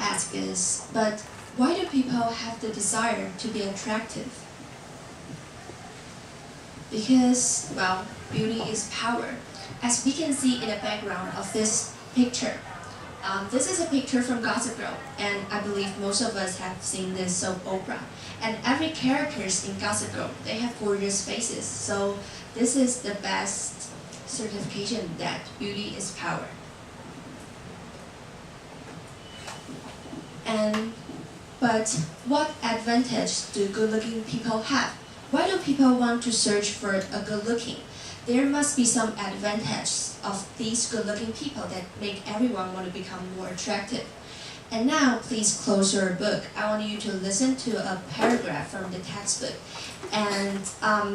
ask is, but why do people have the desire to be attractive? Because, well, beauty is power. As we can see in the background of this picture, this is a picture from Gossip Girl, and I believe most of us have seen this soap opera. And every characters in Gossip Girl, they have gorgeous faces. So this is the best certification that beauty is power. But what advantage do good-looking people have? Why do people want to search for a good-looking? There must be some advantage of these good-looking people that make everyone want to become more attractive. And now, please close your book. I want you to listen to a paragraph from the textbook and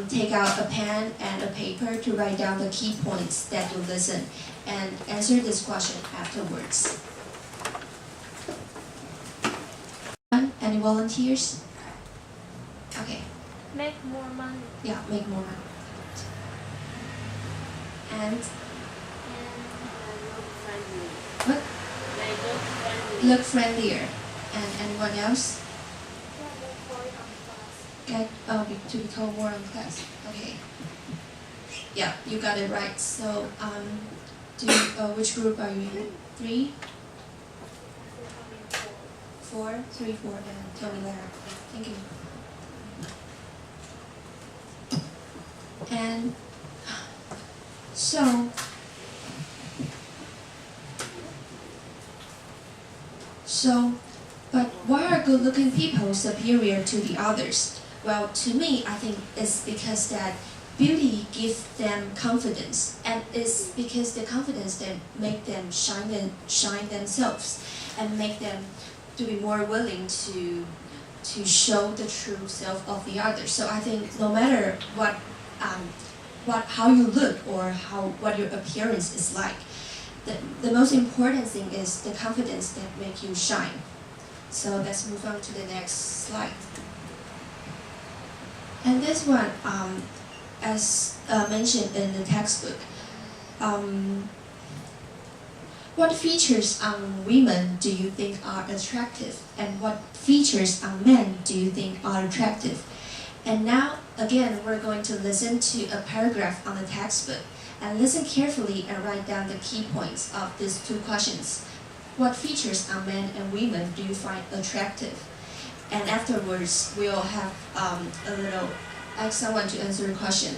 take out a pen and a paper to write down the key points that you listen and answer this question afterwards. Any volunteers? Okay. Make more money. Yeah, make more money. And look friendly. what? They look friendly. Look friendlier. And anyone else? Get to become more in class. Okay. Yeah, you got it right. So which group are you in? 3? 4? 3, 4, and tell me later. Thank you. And but why are good-looking people superior to the others? Well, to me, I think it's because that beauty gives them confidence, and it's because the confidence that make them shine themselves, and make them to be more willing to show the true self of the others. So I think no matter how you look or what your appearance is like, the most important thing is the confidence that make you shine. So let's move on to the next slide. And this one, as mentioned in the textbook, what features on women do you think are attractive, and what features on men do you think are attractive? And now, again, we're going to listen to a paragraph on the textbook and listen carefully and write down the key points of these 2 questions. What features on men and women do you find attractive? And afterwards, we'll have ask someone to answer the question.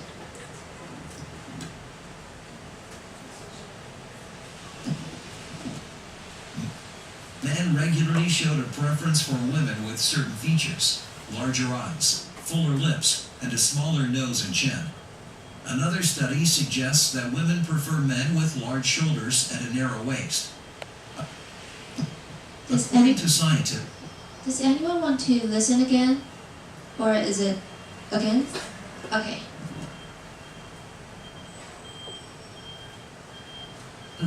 Men regularly showed a preference for women with certain features: larger eyes, fuller lips, and a smaller nose and chin. Another study suggests that women prefer men with large shoulders and a narrow waist. According to scientists, does anyone want to listen again? Or is it again? Okay.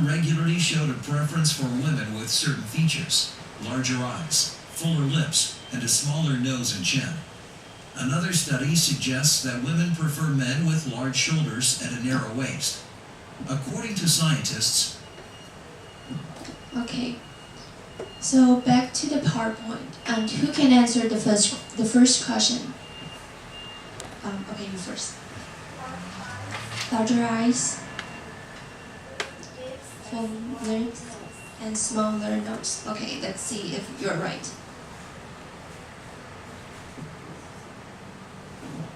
regularly showed a preference for women with certain features: larger eyes, fuller lips, and a smaller nose and chin. Another study suggests that women prefer men with large shoulders and a narrow waist. According to scientists, Okay, so back to the PowerPoint. And who can answer the first question? Okay, you first. Larger eyes, full lips, and smaller nose. Okay, let's see if you're right.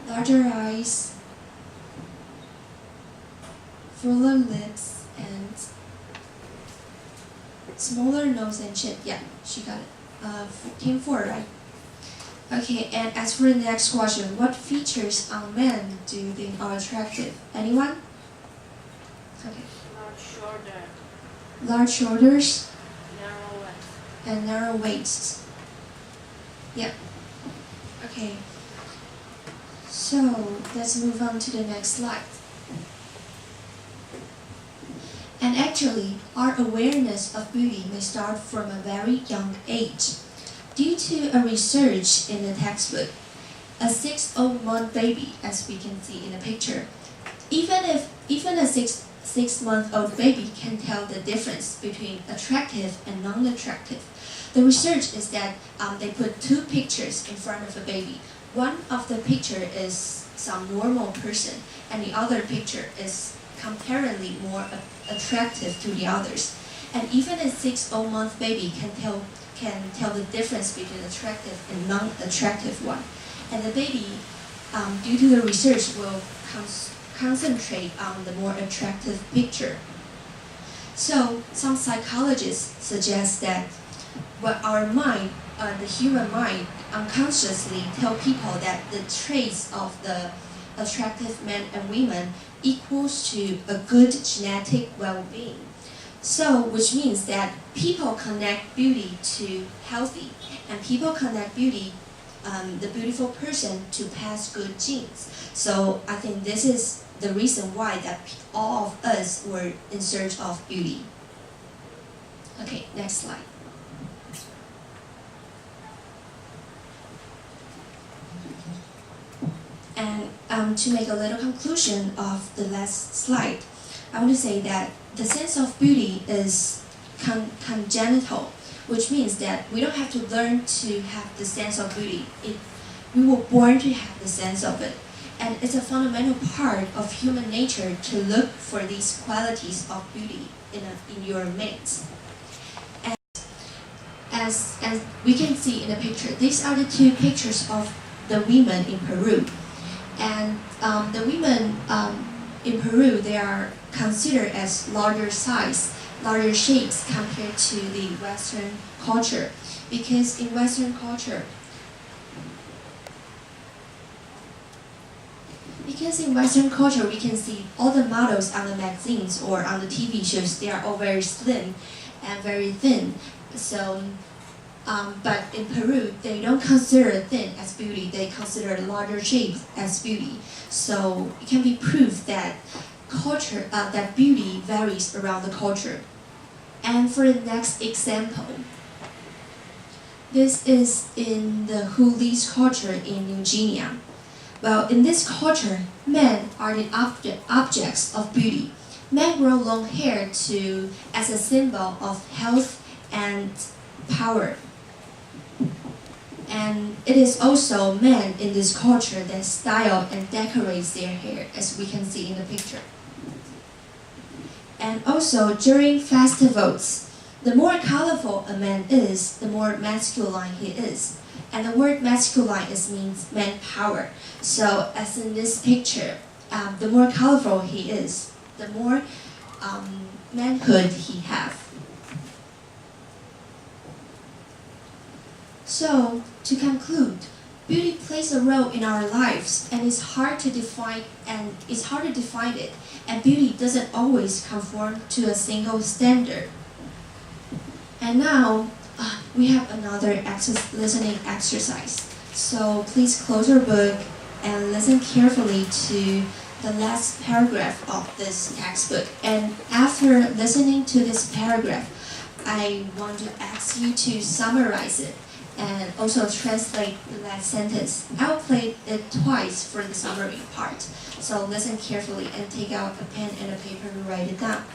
Larger eyes, fuller lips, and smaller nose and chin. Yeah, she got it. Team 4, right? Okay, and as for the next question, what features on men do you think are attractive? Anyone? Okay. Large shoulders. Narrow waist. And narrow waists. Yeah. Okay. So let's move on to the next slide. And actually, our awareness of beauty may start from a very young age. Due to a research in the textbook, a 6-month baby, as we can see in the picture, even a 6-month-old baby can tell the difference between attractive and non-attractive. The research is that they put two pictures in front of a baby. One of the picture is some normal person, and the other picture is comparatively more attractive to the others. And even a 6-month baby can tell the difference between attractive and non-attractive one. And the baby, due to the research, will concentrate on the more attractive picture. So some psychologists suggest that our mind, the human mind, unconsciously tell people that the traits of the attractive men and women equals to a good genetic well-being. So, which means that people connect beauty to healthy, and people connect beauty, the beautiful person, to pass good genes. So I think this is the reason why that all of us were in search of beauty. Okay, next slide. And to make a little conclusion of the last slide, I want to say that the sense of beauty is congenital, which means that we don't have to learn to have the sense of beauty. We were born to have the sense of it. And it's a fundamental part of human nature to look for these qualities of beauty in your mates. And as we can see in the picture, these are the two pictures of the women in Peru. And the women in Peru, they are considered as larger size, larger shapes compared to the Western culture. Because in Western culture, we can see all the models on the magazines or on the TV shows, they are all very slim and very thin. So, but in Peru, they don't consider thin as beauty, they consider larger shapes as beauty. So it can be proof that that beauty varies around the culture. And for the next example, this is in the Hulis culture in New Guinea. Well, in this culture, men are the objects of beauty. Men grow long hair as a symbol of health and power. And it is also men in this culture that style and decorates their hair, as we can see in the picture. And also, during festivals, the more colorful a man is, the more masculine he is. And the word masculine means man power. So as in this picture, the more colorful he is, the more manhood he has. So to conclude, beauty plays a role in our lives, and it's hard to define it. And beauty doesn't always conform to a single standard. And now we have another listening exercise. So please close your book and listen carefully to the last paragraph of this textbook. And after listening to this paragraph, I want to ask you to summarize it and also translate the last sentence. I'll play it twice for the summary part. So listen carefully and take out a pen and a paper to write it down.